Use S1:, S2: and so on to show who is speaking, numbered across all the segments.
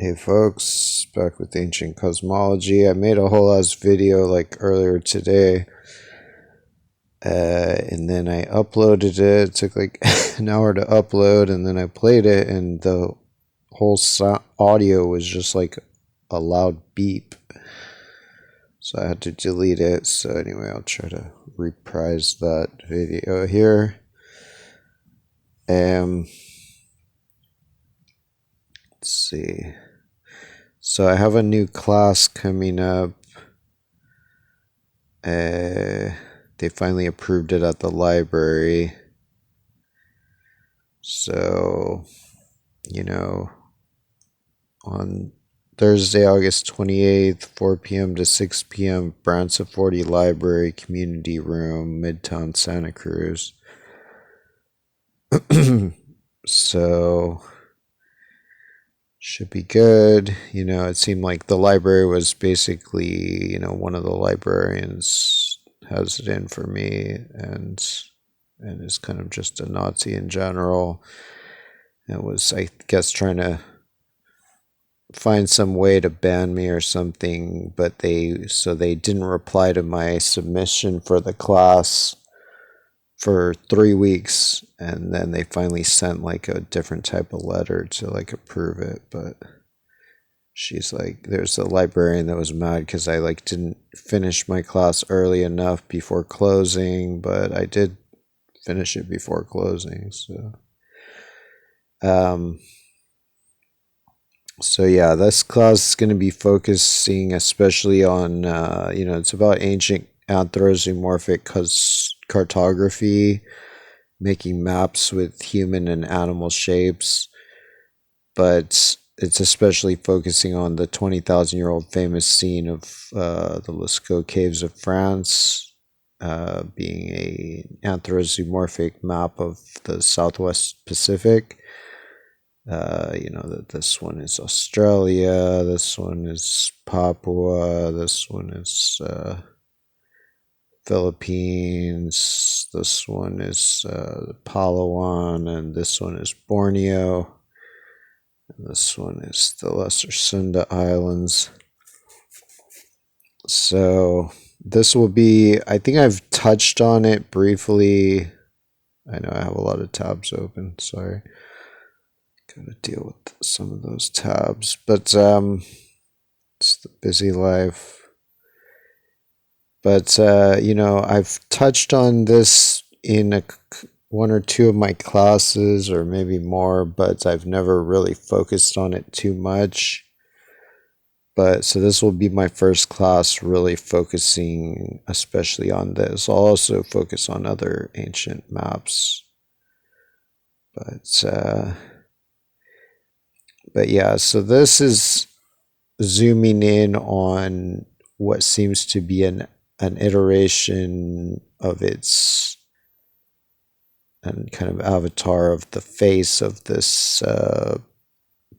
S1: Hey folks, back with Ancient Cosmology. I made a whole ass video like earlier today, and then I uploaded it. It took like an hour to upload, and then I played it, and the whole audio was just like a loud beep. So I had to delete it. So anyway, I'll try to reprise that video here. Let's see. So I have a new class coming up. They finally approved it at the library. So, on Thursday, August 28th, 4 p.m. to 6 p.m., Branciforte Library, Community Room, Midtown Santa Cruz. So, should be good. It seemed like the library was basically, one of the librarians has it in for me and is kind of just a Nazi in general. It was, I guess, trying to find some way to ban me or something, but they didn't reply to my submission for the class for 3 weeks, and then they finally sent like a different type of letter to like approve it. But she's like, there's a librarian that was mad because I like didn't finish my class early enough before closing, but I did finish it before closing. So yeah, this class is going to be focusing especially on it's about ancient anthropomorphic cartography, making maps with human and animal shapes, but it's especially focusing on the 20,000-year-old famous scene of the Lascaux Caves of France, being an anthropomorphic map of the Southwest Pacific. That this one is Australia, this one is Papua, this one is Philippines, this one is Palawan, and this one is Borneo, and this one is the Lesser Sunda Islands. So this will be, I think I've touched on it briefly. I know I have a lot of tabs open, sorry. Gotta deal with some of those tabs, but it's the busy life. But I've touched on this in one or two of my classes, or maybe more, but I've never really focused on it too much. But so this will be my first class really focusing especially on this. I'll also focus on other ancient maps. But yeah, so this is zooming in on what seems to be an iteration of its and kind of avatar of the face of this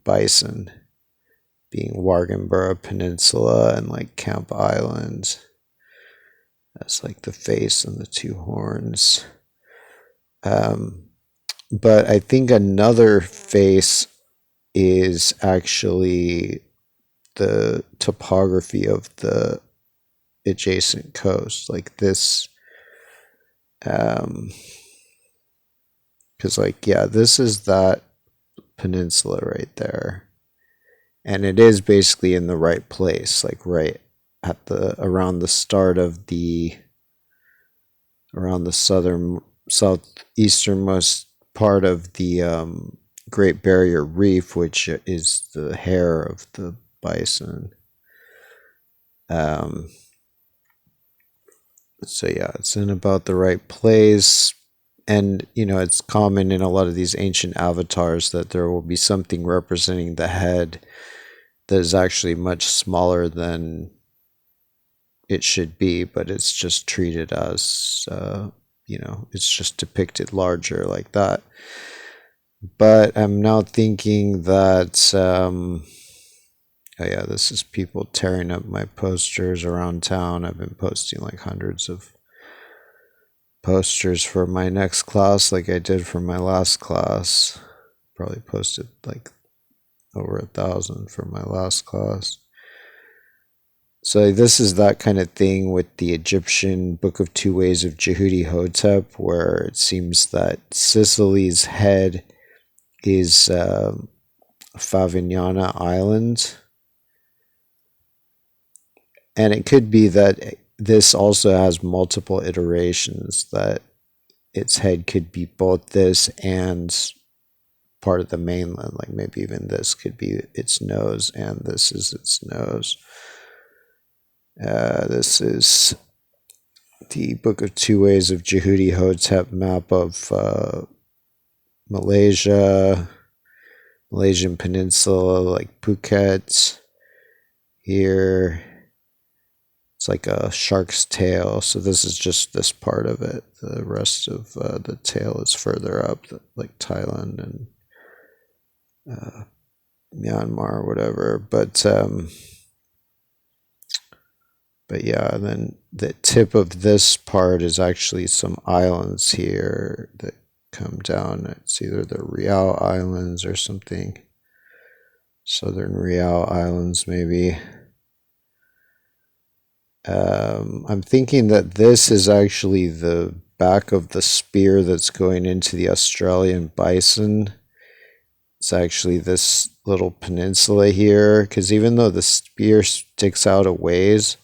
S1: bison, being Warrenborough Peninsula and like Camp Island. That's like the face and the two horns. But I think another face is actually the topography of the adjacent coast, like this, because this is that peninsula right there, and it is basically in the right place, like right at around the southeasternmost part of the Great Barrier Reef, which is the hair of the bison. So yeah, it's in about the right place. And, it's common in a lot of these ancient avatars that there will be something representing the head that is actually much smaller than it should be, but it's just treated as, it's just depicted larger like that. But I'm now thinking that, oh yeah, this is people tearing up my posters around town. I've been posting like hundreds of posters for my next class like I did for my last class. Probably posted like over 1,000 for my last class. So this is that kind of thing with the Egyptian Book of Two Ways of Jehudi Hotep, where it seems that Sicily's head is Favignana Island. And it could be that this also has multiple iterations, that its head could be both this and part of the mainland. Like maybe even this could be its nose and this is its nose. This is the Book of Two Ways of Jehudi Hotep map of Malaysian Peninsula, like Phuket. Here, it's like a shark's tail. So this is just this part of it. The rest of the tail is further up, like Thailand and Myanmar or whatever. But yeah, and then the tip of this part is actually some islands here that come down. It's either the Riau Islands or something. Southern Riau Islands, maybe. I'm thinking that this is actually the back of the spear that's going into the Australian bison. It's actually this little peninsula here, because even though the spear sticks out a ways,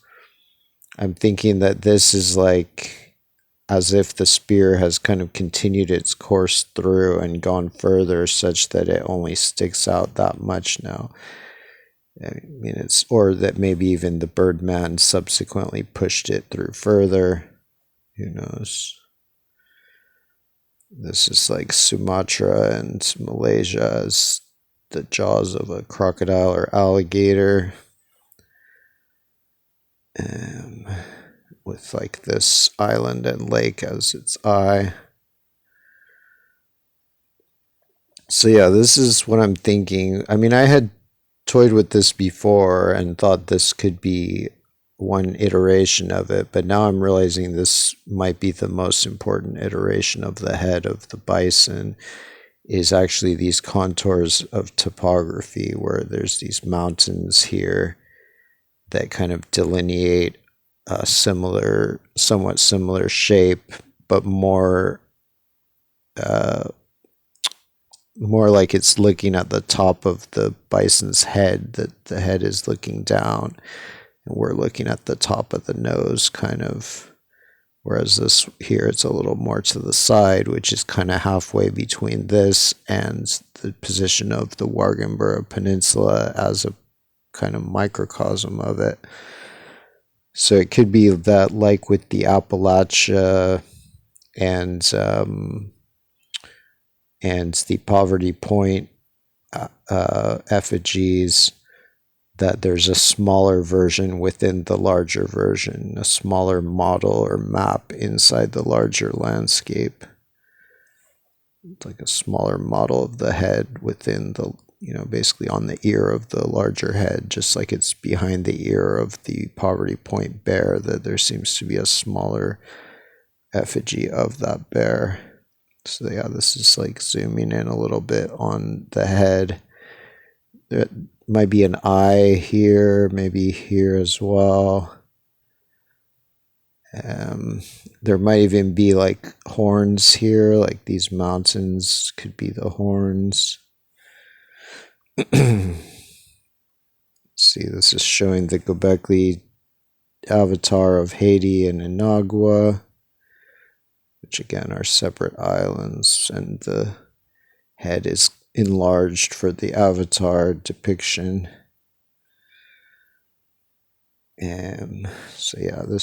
S1: I'm thinking that this is like as if the spear has kind of continued its course through and gone further such that it only sticks out that much now. I mean, or that maybe even the Birdman subsequently pushed it through further. Who knows? This is like Sumatra and Malaysia as the jaws of a crocodile or alligator. With like this island and lake as its eye. So yeah, this is what I'm thinking. I mean, I had toyed with this before and thought this could be one iteration of it, but now I'm realizing this might be the most important iteration of the head of the bison, is actually these contours of topography where there's these mountains here that kind of delineate a somewhat similar shape, but more like it's looking at the top of the bison's head, that the head is looking down and we're looking at the top of the nose, kind of. Whereas this here, it's a little more to the side, which is kind of halfway between this and the position of the Warrgambourra Peninsula as a kind of microcosm of it. So it could be that, like with the Appalachia and the Poverty Point effigies, that there's a smaller version within the larger version, a smaller model or map inside the larger landscape. It's like a smaller model of the head within the, basically on the ear of the larger head, just like it's behind the ear of the Poverty Point bear, that there seems to be a smaller effigy of that bear. So yeah, this is like zooming in a little bit on the head. There might be an eye here, maybe here as well. There might even be like horns here, like these mountains could be the horns. See, this is showing the Göbekli avatar of Haiti and Inagua, which again are separate islands, and the head is enlarged for the avatar depiction. So yeah, this